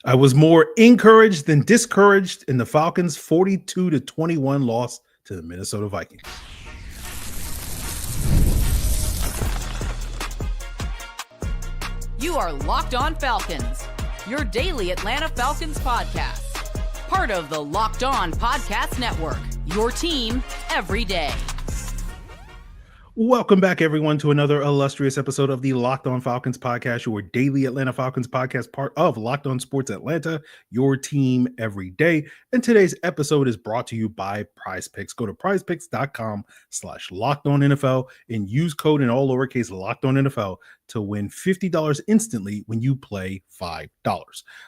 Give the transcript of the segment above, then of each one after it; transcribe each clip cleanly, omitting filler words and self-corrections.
I was more encouraged than discouraged in the Falcons' 42-21 loss to the Minnesota Vikings. You are Locked On Falcons, your daily Atlanta Falcons podcast. Part of the Locked On Podcast Network, your team every day. Welcome back, everyone, to another illustrious episode of the Locked On Falcons podcast, your daily Atlanta Falcons podcast, part of Locked On Sports Atlanta, your team every day. And today's episode is brought to you by Prize Picks. Go to prizepicks.com/LockedOnNFL and use code in all lowercase LockedOnNFL to win $50 instantly when you play $5.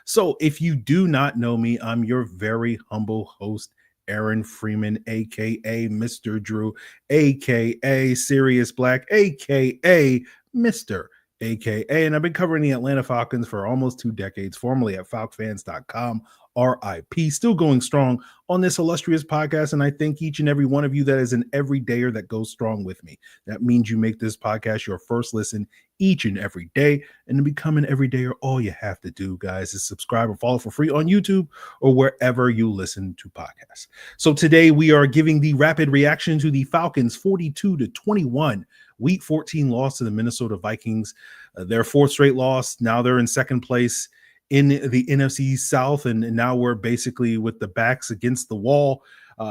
So if you do not know me, I'm your very humble host, Aaron Freeman, aka Mr. Drew, aka Sirius Black, aka Mr. aka, and I've been covering the Atlanta Falcons for almost 2 decades, formerly at falcfans.com, RIP, still going strong on this illustrious podcast. And I thank each and every one of you that is an everydayer that goes strong with me. That means you make this podcast your first listen each and every day. And to become an everydayer, all you have to do, guys, is subscribe or follow for free on YouTube or wherever you listen to podcasts. So today we are giving the rapid reaction to the Falcons 42-21 Week 14 loss to the Minnesota Vikings. Their fourth straight loss. Now they're in second place in the NFC South, and now we're basically with the backs against the wall.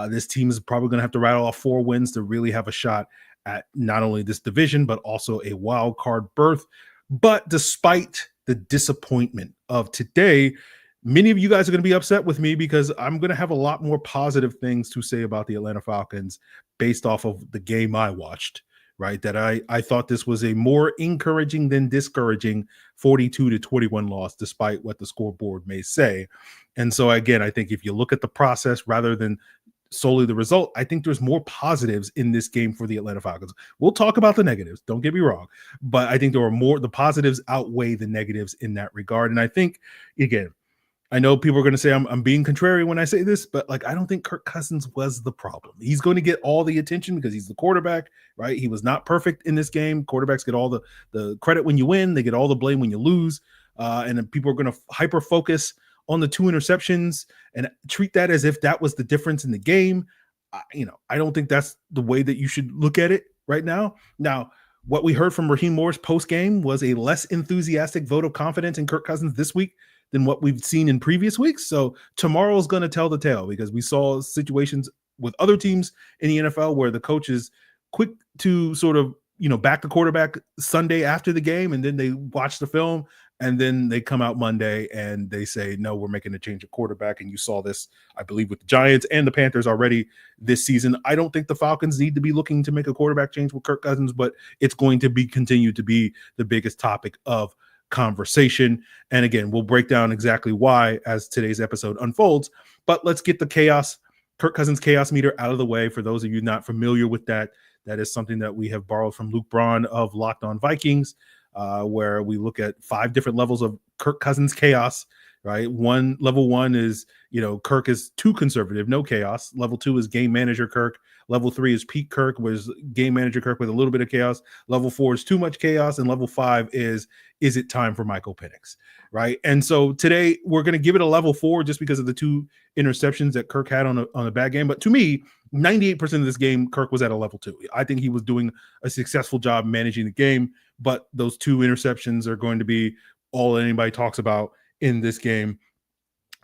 This team is probably going to have to rattle off 4 wins to really have a shot at not only this division, but also a wild card berth. But despite the disappointment of today, many of you guys are going to be upset with me because I'm going to have a lot more positive things to say about the Atlanta Falcons based off of the game I watched. Right, that I thought this was a more encouraging than discouraging 42-21 loss, despite what the scoreboard may say. And so, again, I think if you look at the process rather than solely the result, I think there's more positives in this game for the Atlanta Falcons. We'll talk about the negatives, don't get me wrong, but I think there are more, the positives outweigh the negatives in that regard. And I think, again, I know people are going to say I'm being contrary when I say this, but like I don't think Kirk Cousins was the problem. He's going to get all the attention because he's the quarterback, right? He was not perfect in this game. Quarterbacks get all the credit when you win. They get all the blame when you lose. And then people are going to hyper focus on the 2 interceptions and treat that as if that was the difference in the game. I don't think that's the way that you should look at it right now. Now, what we heard from Raheem Morris post game was a less enthusiastic vote of confidence in Kirk Cousins this week than what we've seen in previous weeks. So tomorrow is going to tell the tale because we saw situations with other teams in the NFL where the coach is quick to sort of, back the quarterback Sunday after the game, and then they watch the film, and then they come out Monday and they say, no, we're making a change of quarterback. And you saw this, I believe, with the Giants and the Panthers already this season. I don't think the Falcons need to be looking to make a quarterback change with Kirk Cousins, but it's going to be continue to be the biggest topic of conversation. And again, we'll break down exactly why as today's episode unfolds. But let's get the Kirk Cousins chaos meter out of the way. For those of you not familiar with that, that is something that we have borrowed from Luke Braun of Locked On Vikings, where we look at 5 different levels of Kirk Cousins chaos. Right, level one is Kirk is too conservative, no chaos. Level 2 is game manager Kirk. Level 3 is peak Kirk, was game manager Kirk with a little bit of chaos. Level 4 is too much chaos, and level 5 is it time for Michael Penix? Right, and so today we're going to give it a level 4 just because of the 2 interceptions that Kirk had on a bad game. But to me, 98% of this game, Kirk was at a level 2. I think he was doing a successful job managing the game, but those 2 interceptions are going to be all anybody talks about in this game.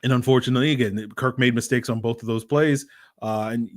And unfortunately, again, Kirk made mistakes on both of those plays. And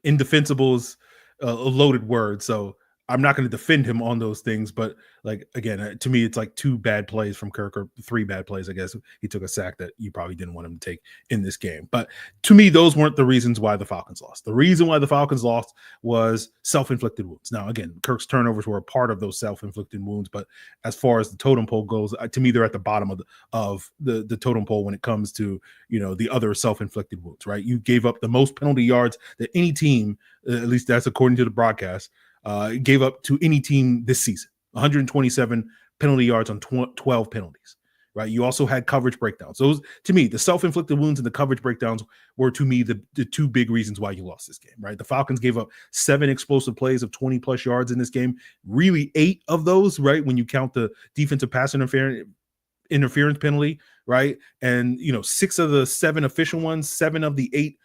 indefensible is a loaded word. So I'm not going to defend him on those things, but like, again, to me, it's like 2 bad plays from Kirk, or 3 bad plays. I guess he took a sack that you probably didn't want him to take in this game. But to me, those weren't the reasons why the Falcons lost. The reason why the Falcons lost was self-inflicted wounds. Now, again, Kirk's turnovers were a part of those self-inflicted wounds, but as far as the totem pole goes, to me, they're at the bottom of the totem pole when it comes to, the other self-inflicted wounds, right? You gave up the most penalty yards that any team, at least that's according to the broadcast, gave up to any team this season. 127 penalty yards on 12 penalties, right? You also had coverage breakdowns. Those, to me, the self-inflicted wounds and the coverage breakdowns were, to me, the 2 big reasons why you lost this game, right? The Falcons gave up 7 explosive plays of 20-plus yards in this game. Really 8 of those, right, when you count the defensive pass interference, interference penalty, right? And 6 of the 7 official ones, 7 of the 8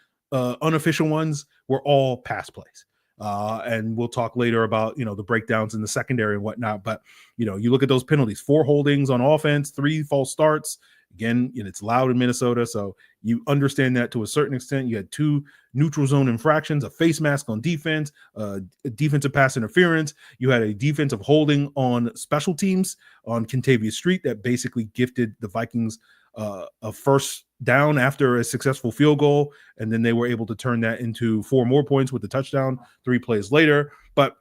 unofficial ones were all pass plays. And we'll talk later about the breakdowns in the secondary and whatnot. But you look at those penalties: 4 holdings on offense, 3 false starts. Again, it's loud in Minnesota, so you understand that to a certain extent. You had 2 neutral zone infractions, a face mask on defense, a defensive pass interference. You had a defensive holding on special teams on Kentavious Street that basically gifted the Vikings a first down after a successful field goal, and then they were able to turn that into 4 more points with the touchdown 3 plays later. But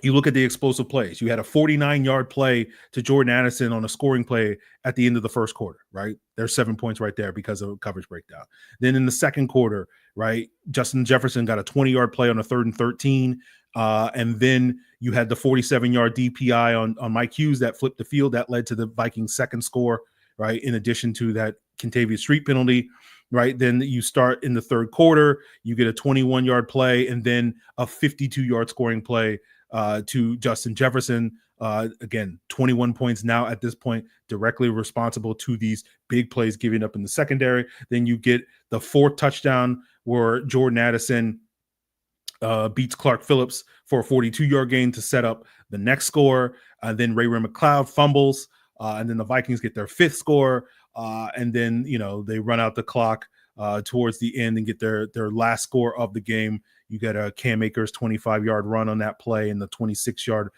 you look at the explosive plays. You had a 49-yard play to Jordan Addison on a scoring play at the end of the first quarter, right? There's 7 points right there because of a coverage breakdown. Then in the second quarter, right, Justin Jefferson got a 20-yard play on a 3rd and 13. And then you had the 47-yard DPI on Mike Hughes that flipped the field. That led to the Vikings' second score, right, in addition to that Kentavious Street penalty. Right. Then you start in the third quarter, you get a 21-yard play and then a 52-yard scoring play to Justin Jefferson. Again, 21 points now at this point, directly responsible to these big plays giving up in the secondary. Then you get the 4th touchdown where Jordan Addison beats Clark Phillips for a 42-yard gain to set up the next score. Then Ray McLeod fumbles, and then the Vikings get their 5th score. And then, they run out the clock towards the end and get their last score of the game. You get a Cam Akers 25-yard run on that play and the 26-yard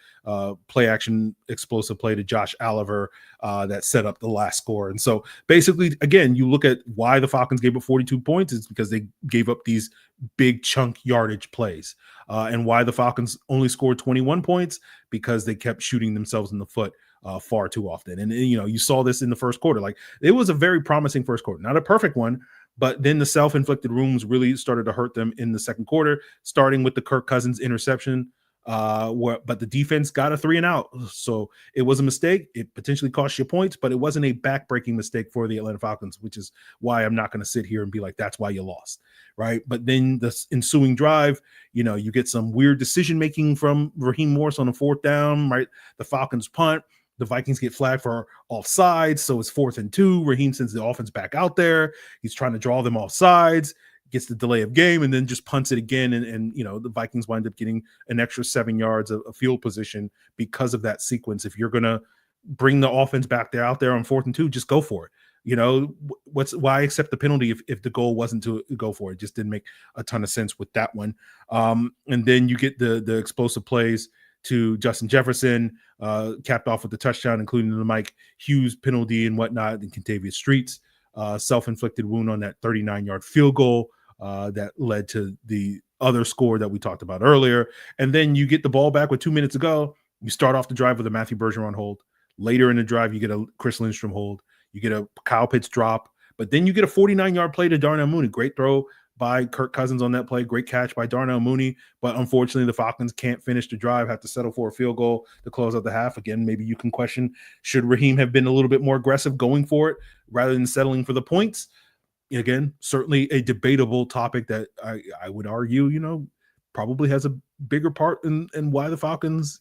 play action explosive play to Josh Oliver that set up the last score. And so basically, again, you look at why the Falcons gave up 42 points. It's because they gave up these big chunk yardage plays. And why the Falcons only scored 21 points, because they kept shooting themselves in the foot far too often. And you saw this in the first quarter. Like, it was a very promising first quarter, not a perfect one, but then the self-inflicted wounds really started to hurt them in the second quarter, starting with the Kirk Cousins interception. But the defense got a 3 and out. So it was a mistake. It potentially cost you points, but it wasn't a back-breaking mistake for the Atlanta Falcons, which is why I'm not going to sit here and be like, that's why you lost, right? But then the ensuing drive, you get some weird decision-making from Raheem Morris on a 4th down, right? The Falcons punt. The Vikings get flagged for offsides, so it's 4th and 2. Raheem sends the offense back out there. He's trying to draw them off sides, gets the delay of game, and then just punts it again. And the Vikings wind up getting an extra 7 yards of field position because of that sequence. If you're going to bring the offense back there out there on 4th and 2, just go for it. Why accept the penalty if the goal wasn't to go for it? It just didn't make a ton of sense with that one. And then you get the explosive plays to Justin Jefferson, capped off with the touchdown, including the Mike Hughes penalty and whatnot, and Kentavious Street's self-inflicted wound on that 39-yard field goal that led to the other score that we talked about earlier. And then you get the ball back with 2 minutes to go. You start off the drive with a Matthew Bergeron hold. Later in the drive, you get a Chris Lindstrom hold. You get a Kyle Pitts drop. But then you get a 49-yard play to Darnell Mooney. Great throw by Kirk Cousins on that play. Great catch by Darnell Mooney. But unfortunately, the Falcons can't finish the drive, have to settle for a field goal to close out the half. Again, maybe you can question, should Raheem have been a little bit more aggressive going for it rather than settling for the points? Again, certainly a debatable topic that I would argue, probably has a bigger part in why the Falcons,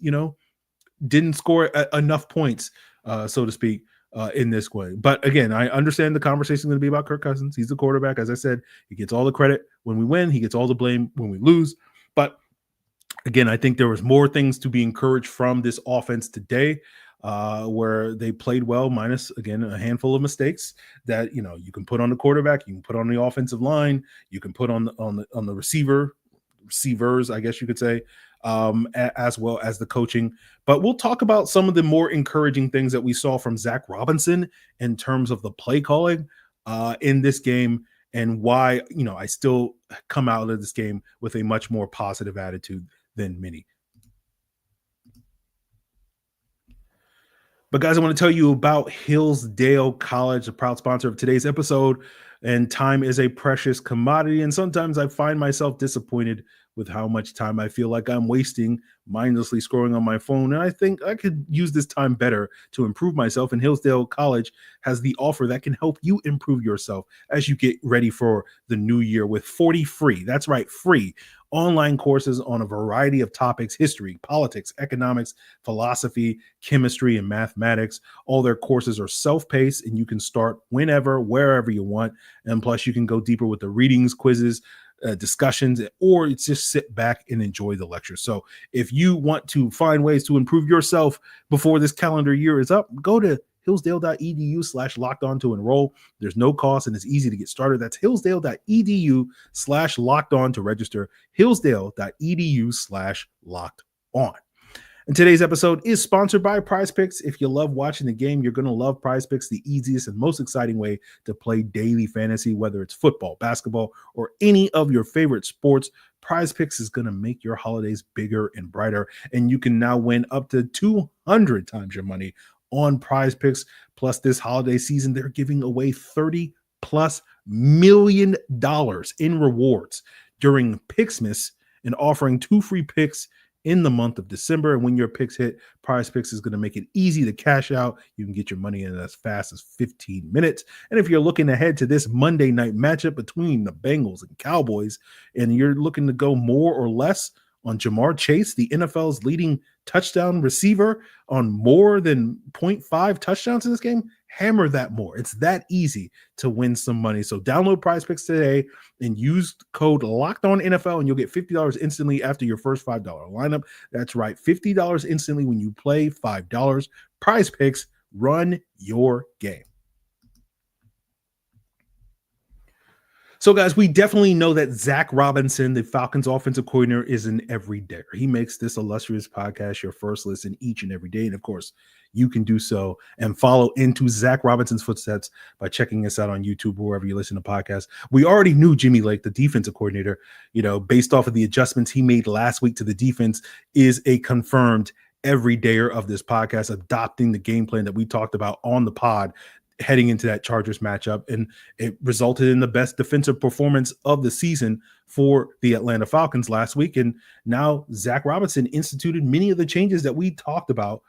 didn't score enough points, so to speak, in this way. But again, I understand the conversation is going to be about Kirk Cousins. He's the quarterback. As I said, he gets all the credit when we win. He gets all the blame when we lose. But again, I think there was more things to be encouraged from this offense today, where they played well, minus, again, a handful of mistakes that, you can put on the quarterback, you can put on the offensive line, you can put on the receivers, I guess you could say, as well as the coaching. But we'll talk about some of the more encouraging things that we saw from Zach Robinson in terms of the play calling in this game, and why, I still come out of this game with a much more positive attitude than many. But guys, I want to tell you about Hillsdale College, a proud sponsor of today's episode. And time is a precious commodity. And sometimes I find myself disappointed with how much time I feel like I'm wasting mindlessly scrolling on my phone. And I think I could use this time better to improve myself. And Hillsdale College has the offer that can help you improve yourself as you get ready for the new year with 40 free. That's right, free online courses on a variety of topics: history, politics, economics, philosophy, chemistry, and mathematics. All their courses are self-paced, and you can start whenever, wherever you want. And plus, you can go deeper with the readings, quizzes, discussions, or it's just sit back and enjoy the lecture. So if you want to find ways to improve yourself before this calendar year is up, go to hillsdale.edu/locked-on to enroll. There's no cost and it's easy to get started. That's hillsdale.edu/locked-on to register. hillsdale.edu/locked-on. And today's episode is sponsored by Prize Picks. If you love watching the game, you're going to love Prize Picks, the easiest and most exciting way to play daily fantasy, whether it's football, basketball, or any of your favorite sports. Prize Picks is going to make your holidays bigger and brighter, and you can now win up to 200 times your money on Prize Picks. Plus, this holiday season, they're giving away $30+ million in rewards during Picksmas and offering 2 free picks in the month of December. And when your picks hit, Prize Picks is going to make it easy to cash out. You can get your money in as fast as 15 minutes. And if you're looking ahead to this Monday night matchup between the Bengals and Cowboys, and you're looking to go more or less on Jamar Chase, the NFL's leading touchdown receiver, on more than 0.5 touchdowns in this game, hammer that more. It's that easy to win some money. So download Prize Picks today and use code LOCKEDONNFL, and you'll get $50 instantly after your first $5 lineup. That's right, $50 instantly when you play $5. Prize Picks, run your game. So, guys, we definitely know that Zach Robinson, the Falcons offensive coordinator, is an everydayer. He makes this illustrious podcast your first listen each and every day. And, of course, you can do so and follow into Zach Robinson's footsteps by checking us out on YouTube or wherever you listen to podcasts. We already knew Jimmy Lake, the defensive coordinator, based off of the adjustments he made last week to the defense, is a confirmed everydayer of this podcast, adopting the game plan that we talked about on the pod heading into that Chargers matchup, and it resulted in the best defensive performance of the season for the Atlanta Falcons last week. And now Zach Robinson instituted many of the changes that we talked about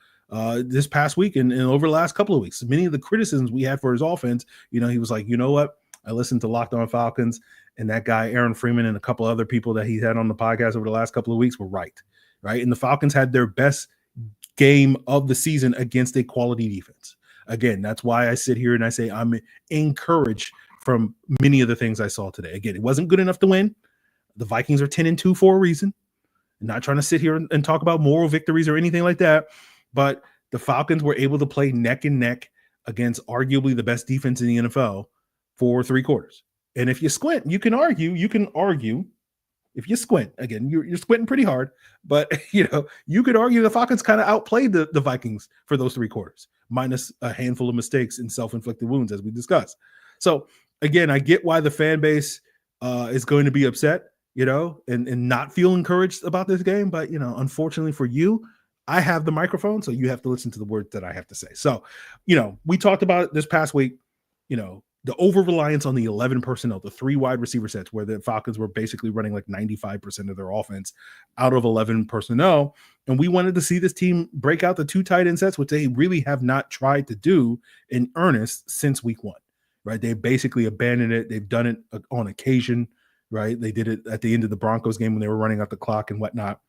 this past week and over the last couple of weeks. Many of the criticisms we had for his offense, he was like, you know what? I listened to Locked On Falcons, and that guy, Aaron Freeman, and a couple other people that he had on the podcast over the last couple of weeks were right? And the Falcons had their best game of the season against a quality defense. Again, that's why I sit here and I say I'm encouraged from many of the things I saw today. Again, it wasn't good enough to win. The Vikings are 10-2 for a reason. I'm not trying to sit here and talk about moral victories or anything like that, but the Falcons were able to play neck and neck against arguably the best defense in the NFL for 3 quarters. And if you squint, you can argue. If you squint, again, you're squinting pretty hard, but you could argue the Falcons kind of outplayed the Vikings for those 3 quarters, minus a handful of mistakes and self-inflicted wounds, as we discussed. So again, I get why the fan base is going to be upset, and not feel encouraged about this game. But, unfortunately for you, I have the microphone, so you have to listen to the words that I have to say. So, we talked about it this past week, the over-reliance on the 11 personnel, the 3 wide receiver sets, where the Falcons were basically running like 95% of their offense out of 11 personnel. And we wanted to see this team break out the 2 tight end sets, which they really have not tried to do in earnest since week 1, right? They basically abandoned it. They've done it on occasion, right? They did it at the end of the Broncos game when they were running out the clock and whatnot.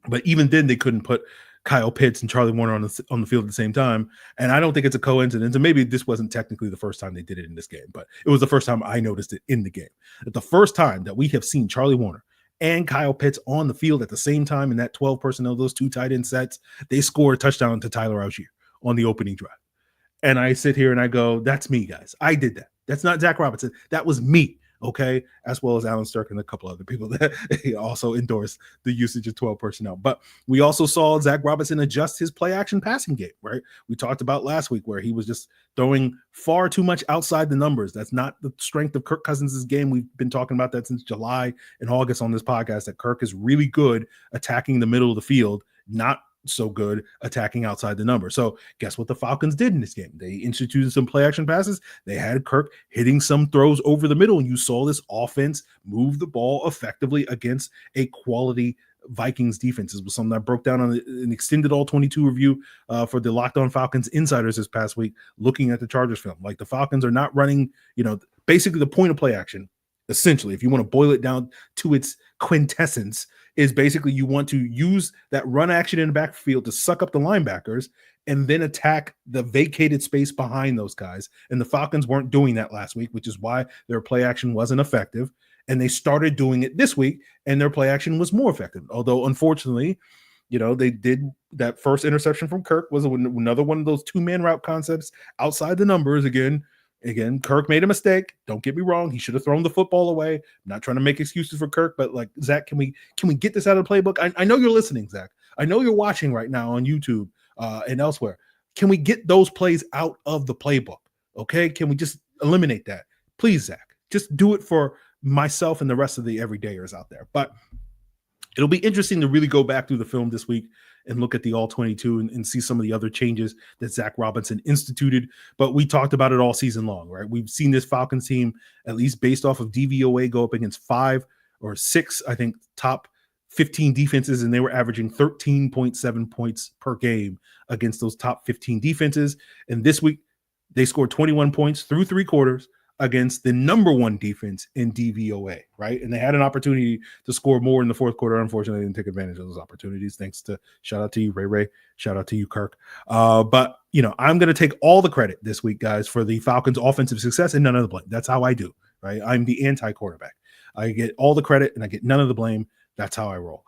But even then, they couldn't put Kyle Pitts and Charlie Warner on the field at the same time. And I don't think it's a coincidence. And maybe this wasn't technically the first time they did it in this game, but it was the first time I noticed it in the game. The first time that we have seen Charlie Warner and Kyle Pitts on the field at the same time in that 12 personnel, those 2 tight end sets, they scored a touchdown to Tyler Algier on the opening drive. And I sit here and I go, that's me, guys. I did that. That's not Zach Robinson. That was me. Okay, as well as Alan Sturck and a couple other people that also endorsed the usage of 12 personnel. But we also saw Zach Robinson adjust his play action passing game, right? We talked about last week where he was just throwing far too much outside the numbers. That's not the strength of Kirk Cousins' game. We've been talking about that since July and August on this podcast, that Kirk is really good attacking the middle of the field, not so good attacking outside the number. So guess what the Falcons did in this game? They instituted some play action passes. They had Kirk hitting some throws over the middle, and you saw this offense move the ball effectively against a quality Vikings defense. This was something I broke down on an extended all 22 review for the Locked On Falcons insiders this past week, looking at the Chargers film. Like, the Falcons are not running, basically the point of play action essentially, if you want to boil it down to its quintessence, is basically you want to use that run action in the backfield to suck up the linebackers and then attack the vacated space behind those guys. And the Falcons weren't doing that last week, which is why their play action wasn't effective. And they started doing it this week, and their play action was more effective. Although, unfortunately, they did that first interception from Kirk was another one of those two-man route concepts outside the numbers again. Again, Kirk made a mistake. Don't get me wrong. He should have thrown the football away. I'm not trying to make excuses for Kirk, but like, Zach, can we get this out of the playbook? I know you're listening, Zach. I know you're watching right now on YouTube and elsewhere. Can we get those plays out of the playbook? Okay. Can we just eliminate that? Please, Zach, just do it for myself and the rest of the everydayers out there. But it'll be interesting to really go back through the film this week and look at the all 22 and see some of the other changes that Zach Robinson instituted. But we talked about it all season long, right? We've seen this Falcons team, at least based off of DVOA, go up against 5 or 6, I think, top 15 defenses, and they were averaging 13.7 points per game against those top 15 defenses. And this week, they scored 21 points through 3 quarters against the number 1 defense in DVOA, right? And they had an opportunity to score more in the fourth quarter. Unfortunately, they didn't take advantage of those opportunities. Thanks to, shout out to you, Ray. Shout out to you, Kirk. But, I'm going to take all the credit this week, guys, for the Falcons' offensive success and none of the blame. That's how I do, right? I'm the anti-quarterback. I get all the credit and I get none of the blame. That's how I roll.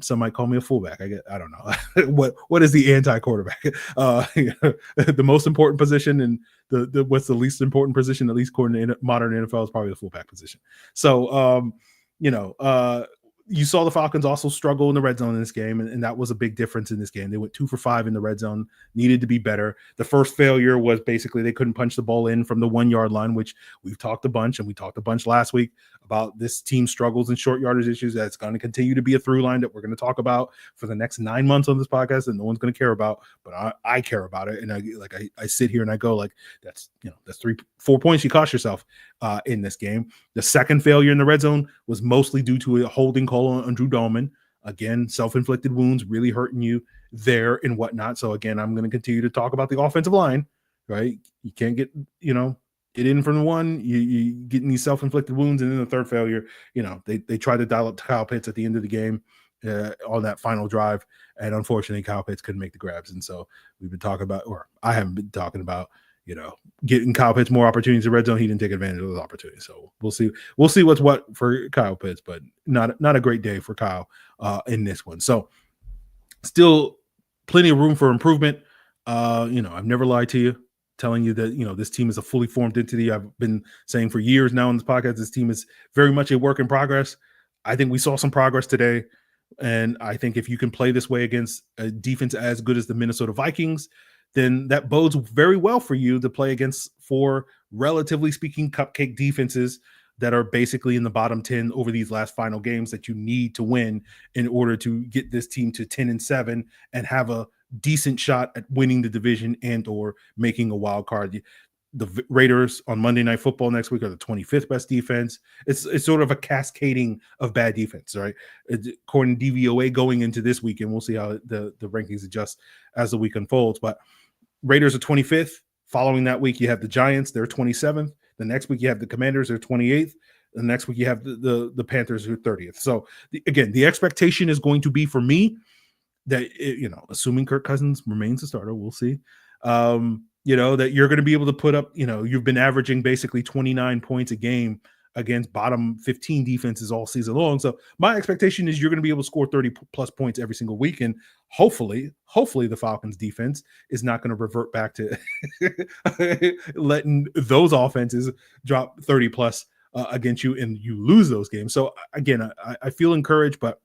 Some might call me a fullback. I don't know. what is the anti-quarterback? The most important position and the what's the least important position, at least according to modern NFL, is probably the fullback position. So, you saw the Falcons also struggle in the red zone in this game, and that was a big difference in this game. They went 2 for 5 in the red zone, needed to be better. The first failure was basically they couldn't punch the ball in from the 1-yard line, which we've talked a bunch, and we talked a bunch last week about this team struggles and short yardage issues. That's going to continue to be a through line that we're going to talk about for the next 9 months on this podcast that no one's going to care about, but I care about it. And I sit here and I go like, that's 3-4 points you cost yourself in this game. The second failure in the red zone was mostly due to a holding call on Drew Dahlman. Again, self-inflicted wounds really hurting you there and whatnot. So again, I'm going to continue to talk about the offensive line, right? You can't get, get in from the one, you getting these self-inflicted wounds, and then the third failure, they tried to dial up Kyle Pitts at the end of the game on that final drive, and unfortunately Kyle Pitts couldn't make the grabs. And so we've been talking about, or I haven't been talking about, getting Kyle Pitts more opportunities in red zone. He didn't take advantage of those opportunities. So we'll see what's what for Kyle Pitts, but not a great day for Kyle in this one. So still plenty of room for improvement. I've never lied to you, telling you that, this team is a fully formed entity. I've been saying for years now on this podcast, this team is very much a work in progress. I think we saw some progress today. And I think if you can play this way against a defense as good as the Minnesota Vikings, then that bodes very well for you to play against 4, relatively speaking, cupcake defenses that are basically in the bottom 10 over these last final games that you need to win in order to get this team to 10-7 and have a decent shot at winning the division and or making a wild card. The Raiders on Monday Night Football next week are the 25th best defense. It's sort of a cascading of bad defense, right? According to DVOA going into this weekend, we'll see how the rankings adjust as the week unfolds. But Raiders are 25th. Following that week, you have the Giants. They're 27th. The next week, you have the Commanders. They're 28th. The next week, you have the Panthers, who are 30th. So, again, the expectation is going to be for me that, assuming Kirk Cousins remains a starter, we'll see, that you're going to be able to put up, you've been averaging basically 29 points a game against bottom 15 defenses all season long. So my expectation is you're going to be able to score 30 plus points every single week. And hopefully the Falcons defense is not going to revert back to letting those offenses drop 30 plus against you and you lose those games. So again, I feel encouraged, but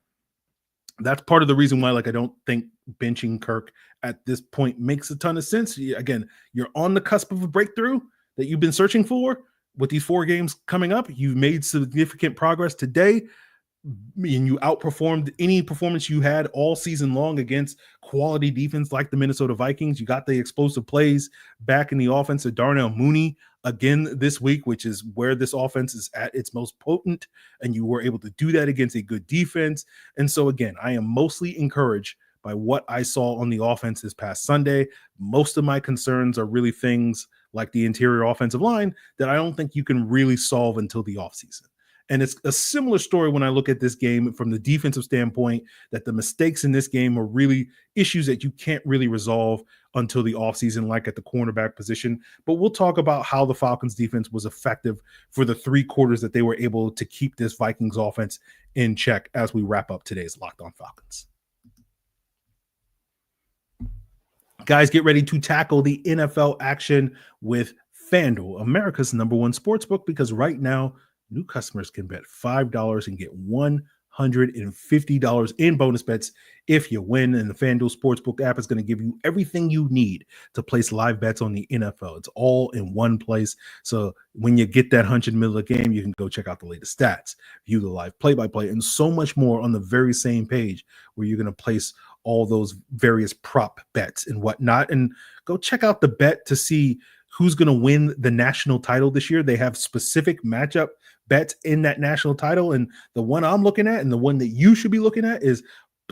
that's part of the reason why, I don't think benching Kirk at this point makes a ton of sense. Again, you're on the cusp of a breakthrough that you've been searching for. With these 4 games coming up, you've made significant progress today, and you outperformed any performance you had all season long against quality defense like the Minnesota Vikings. You got the explosive plays back in the offense of Darnell Mooney again this week, which is where this offense is at its most potent, and you were able to do that against a good defense. And so, again, I am mostly encouraged by what I saw on the offense this past Sunday. Most of my concerns are really things like the interior offensive line that I don't think you can really solve until the offseason. And it's a similar story when I look at this game from the defensive standpoint, that the mistakes in this game are really issues that you can't really resolve until the offseason, like at the cornerback position. But we'll talk about how the Falcons defense was effective for the 3 quarters that they were able to keep this Vikings offense in check as we wrap up today's Locked On Falcons. Guys, get ready to tackle the NFL action with FanDuel, America's #1 sportsbook, because right now, new customers can bet $5 and get $150 in bonus bets if you win. And the FanDuel Sportsbook app is going to give you everything you need to place live bets on the NFL. It's all in one place. So when you get that hunch in the middle of the game, you can go check out the latest stats, view the live play-by-play, and so much more on the very same page where you're going to place all those various prop bets and whatnot. And go check out the bet to see who's going to win the national title this year. They have specific matchup bets in that national title. And the one I'm looking at and the one that you should be looking at is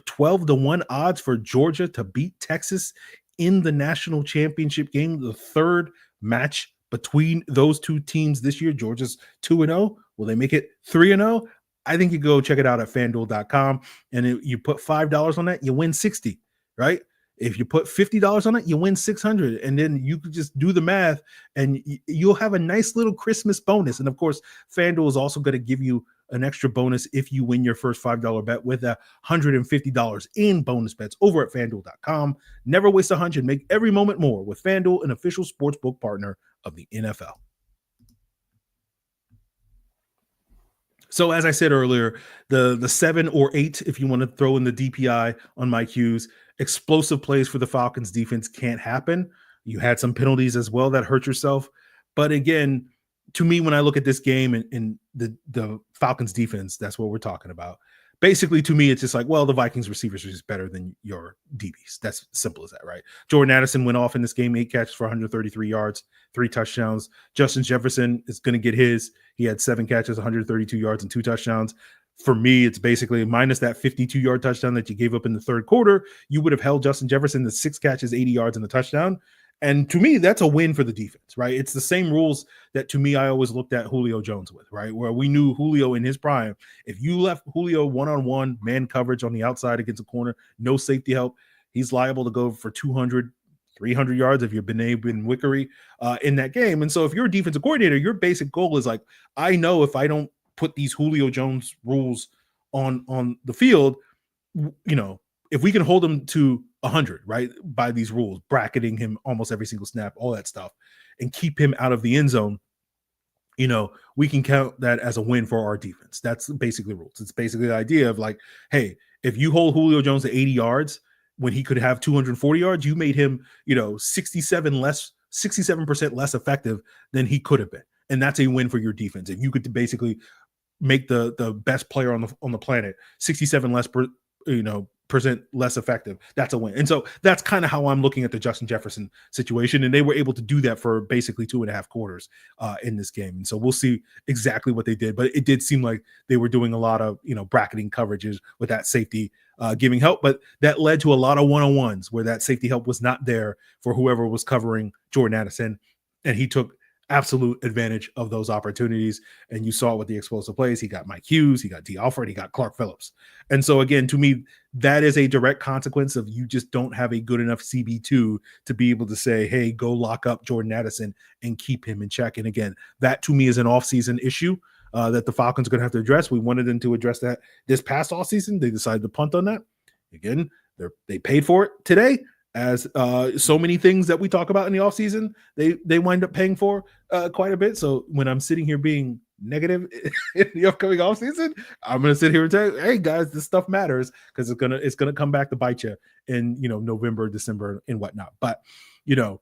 12-1 odds for Georgia to beat Texas in the national championship game, the third match between those two teams this year. Georgia's 2-0. Will they make it 3-0? I think you go check it out at FanDuel.com, and you put $5 on that, you win 60, right? If you put $50 on it, you win 600, and then you could just do the math, and you'll have a nice little Christmas bonus. And of course, FanDuel is also going to give you an extra bonus if you win your first $5 bet with $150 in bonus bets over at FanDuel.com. Never waste a hunch and make every moment more with FanDuel, an official sportsbook partner of the NFL. So as I said earlier, the 7 or 8, if you want to throw in the DPI on my cues, explosive plays for the Falcons defense can't happen. You had some penalties as well that hurt yourself. But again, to me, when I look at this game and the Falcons defense, that's what we're talking about. Basically, to me, it's just like, well, the Vikings receivers are just better than your DBs. That's simple as that, right? Jordan Addison went off in this game, 8 catches for 133 yards, 3 touchdowns. Justin Jefferson is going to get his. He had 7 catches, 132 yards, and 2 touchdowns. For me, it's basically minus that 52-yard touchdown that you gave up in the third quarter. You would have held Justin Jefferson to 6 catches, 80 yards, and the touchdown. And to me, that's a win for the defense, right? It's the same rules that, to me, I always looked at Julio Jones with, right? Where we knew Julio in his prime, if you left Julio one-on-one, man coverage on the outside against a corner, no safety help, he's liable to go for 200, 300 yards if you're Ben Wickery in that game. And so if you're a defensive coordinator, your basic goal is like, I know if I don't put these Julio Jones rules on the field, you know, if we can hold him to 100, right, by these rules, bracketing him almost every single snap, all that stuff, and keep him out of the end zone, you know, we can count that as a win for our defense. That's basically rules. It's basically the idea of like, hey, if you hold Julio Jones to 80 yards when he could have 240 yards, you made him, you know, 67% less effective than he could have been. And that's a win for your defense. If you could basically make the best player on the planet 67 less percent less effective, that's a win. And so that's kind of how I'm looking at the Justin Jefferson situation. And they were able to do that for basically 2.5 quarters in this game. And so we'll see exactly what they did. But it did seem like they were doing a lot of, you know, bracketing coverages with that safety giving help. But that led to a lot of one-on-ones where that safety help was not there for whoever was covering Jordan Addison. And he took absolute advantage of those opportunities. And you saw with the explosive plays, he got Mike Hughes, he got D. Alford, he got Clark Phillips. And so again, to me, that is a direct consequence of you just don't have a good enough CB2 to be able to say, hey, go lock up Jordan Addison and keep him in check. And again, that to me is an offseason issue that the Falcons are going to have to address. We wanted them to address that this past offseason. They decided to punt on that. Again, they paid for it today. As so many things that we talk about in the offseason, they wind up paying for quite a bit. So when I'm sitting here being negative in the upcoming offseason, I'm going to sit here and tell you, hey guys, this stuff matters because it's gonna come back to bite you in, you know, November, December, and whatnot. But you know,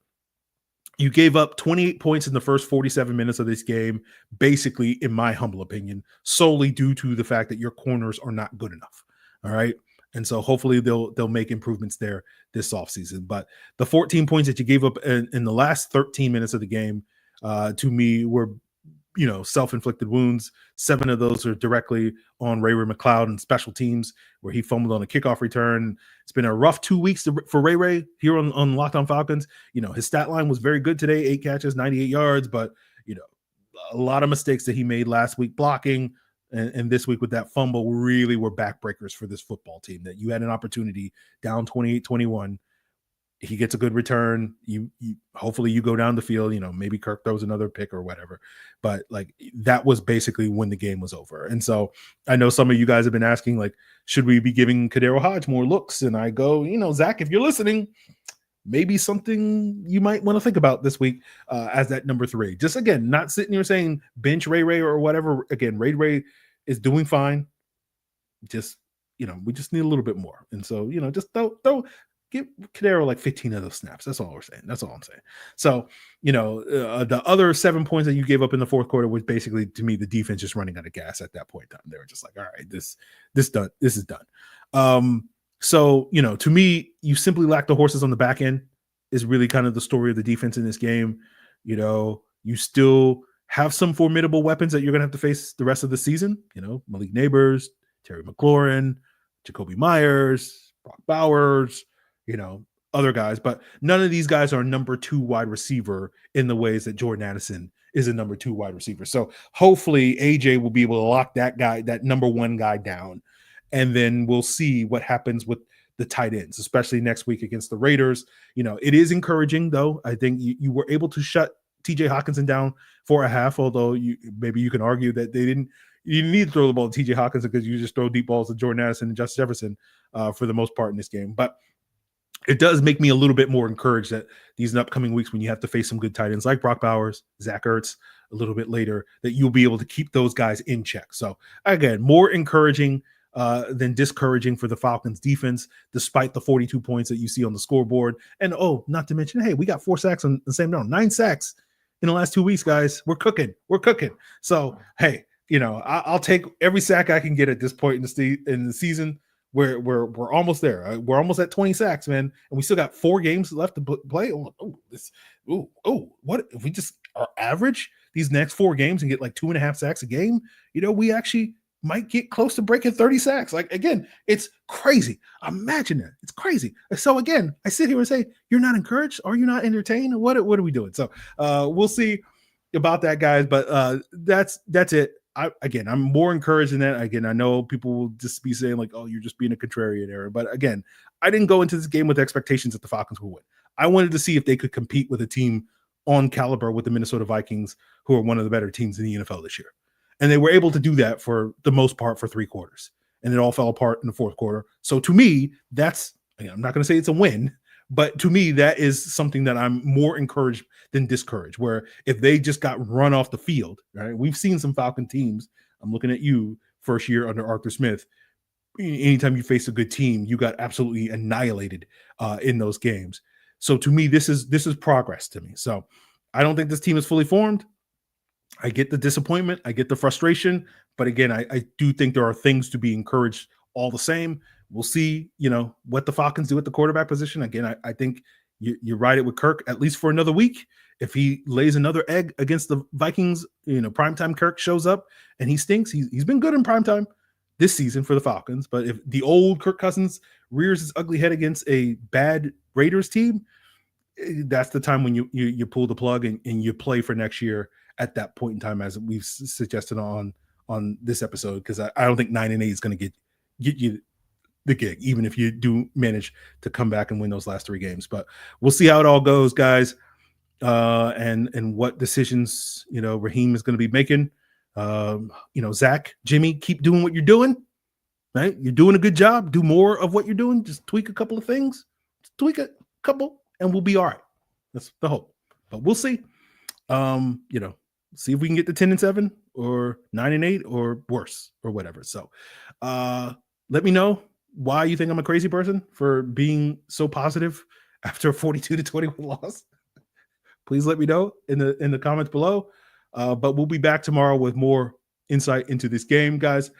you gave up 28 points in the first 47 minutes of this game, basically, in my humble opinion, solely due to the fact that your corners are not good enough. All right. And so hopefully they'll make improvements there this offseason. But the 14 points that you gave up in the last 13 minutes of the game, to me, were self-inflicted wounds. 7 of those are directly on Ray McCloud and special teams, where he fumbled on a kickoff return. It's been a rough 2 weeks for Ray here on Locked On Falcons. His stat line was very good today, 8 catches, 98 yards, but a lot of mistakes that he made last week blocking and this week with that fumble really were backbreakers for this football team. That you had an opportunity down 28-21. He gets a good return. You hopefully you go down the field, maybe Kirk throws another pick or whatever. But that was basically when the game was over. And so I know some of you guys have been asking, should we be giving Kadero Hodge more looks? And I go, Zach, if you're listening, maybe something you might want to think about this week as that number 3. Just again, not sitting here saying bench Ray or whatever. Again, Ray is doing fine. Just, we just need a little bit more. And so, just give Kadero 15 of those snaps. That's all we're saying. That's all I'm saying. So, the other 7 points that you gave up in the fourth quarter was basically, to me, the defense just running out of gas at that point in time. They were just like, all right, this done. This is done. So, to me, you simply lack the horses on the back end is really kind of the story of the defense in this game. You still have some formidable weapons that you're going to have to face the rest of the season. Malik Neighbors, Terry McLaurin, Jacoby Myers, Brock Bowers, other guys, but none of these guys are number 2 wide receiver in the ways that Jordan Addison is a number 2 wide receiver. So hopefully AJ will be able to lock that guy, that number 1 guy down. And then we'll see what happens with the tight ends, especially next week against the Raiders. It is encouraging, though. I think you were able to shut TJ Hawkinson down for a half, although maybe you can argue that you need to throw the ball to TJ Hawkinson because you just throw deep balls to Jordan Addison and Justin Jefferson for the most part in this game. But it does make me a little bit more encouraged that these upcoming weeks, when you have to face some good tight ends like Brock Bowers, Zach Ertz a little bit later, that you'll be able to keep those guys in check. So again, more encouraging than discouraging for the Falcons defense, despite the 42 points that you see on the scoreboard. And not to mention, hey, we got 4 sacks on the same down, 9 sacks in the last 2 weeks, guys. We're cooking. So, hey, I'll take every sack I can get at this point in the season. We're almost there. We're almost at 20 sacks, man, and we still got 4 games left to play. What if we just are average these next 4 games and get 2.5 sacks a game? We actually might get close to breaking 30 sacks. Again, it's crazy. Imagine that. It's crazy. So again, I sit here and say, you're not encouraged? Are you not entertained? What are we doing? So we'll see about that, guys. But that's it. I'm more encouraged in that. Again, I know people will just be saying you're just being a contrarian, Aaron. But again, I didn't go into this game with expectations that the Falcons would win. I wanted to see if they could compete with a team on caliber with the Minnesota Vikings, who are one of the better teams in the NFL this year. And they were able to do that for the most part for 3 quarters. And it all fell apart in the fourth quarter. So to me, I'm not going to say it's a win, but to me, that is something that I'm more encouraged than discouraged, where if they just got run off the field, right? We've seen some Falcon teams. I'm looking at you, first year under Arthur Smith. Anytime you face a good team, you got absolutely annihilated in those games. So to me, this is progress to me. So I don't think this team is fully formed. I get the disappointment. I get the frustration. But again, I do think there are things to be encouraged all the same. We'll see, what the Falcons do at the quarterback position. Again, I think you ride it with Kirk at least for another week. If he lays another egg against the Vikings, primetime Kirk shows up and he stinks. He's been good in primetime this season for the Falcons. But if the old Kirk Cousins rears his ugly head against a bad Raiders team, that's the time when you pull the plug and you play for next year at that point in time, as we've suggested on this episode, because I don't think 9-8 is going to get you the gig, even if you do manage to come back and win those last 3 games. But we'll see how it all goes, guys, and what decisions Raheem is going to be making. Zach, Jimmy, keep doing what you're doing. Right, you're doing a good job. Do more of what you're doing. Just tweak a couple of things. Just tweak a couple, and we'll be all right. That's the hope. But we'll see. See if we can get to 10-7 or 9-8 or worse or whatever. So let me know why you think I'm a crazy person for being so positive after a 42-21 loss. Please let me know in the comments below. But we'll be back tomorrow with more insight into this game, guys.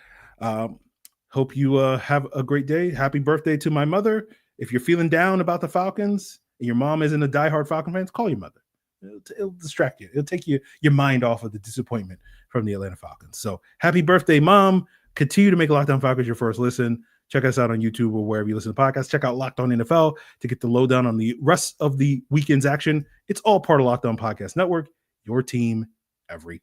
Hope you have a great day. Happy birthday to my mother. If you're feeling down about the Falcons and your mom isn't a diehard Falcon fan, call your mother. It'll distract you. It'll take your mind off of the disappointment from the Atlanta Falcons. So happy birthday, Mom. Continue to make Locked On Falcons your first listen. Check us out on YouTube or wherever you listen to podcasts. Check out Locked On NFL to get the lowdown on the rest of the weekend's action. It's all part of Locked On Podcast Network, your team every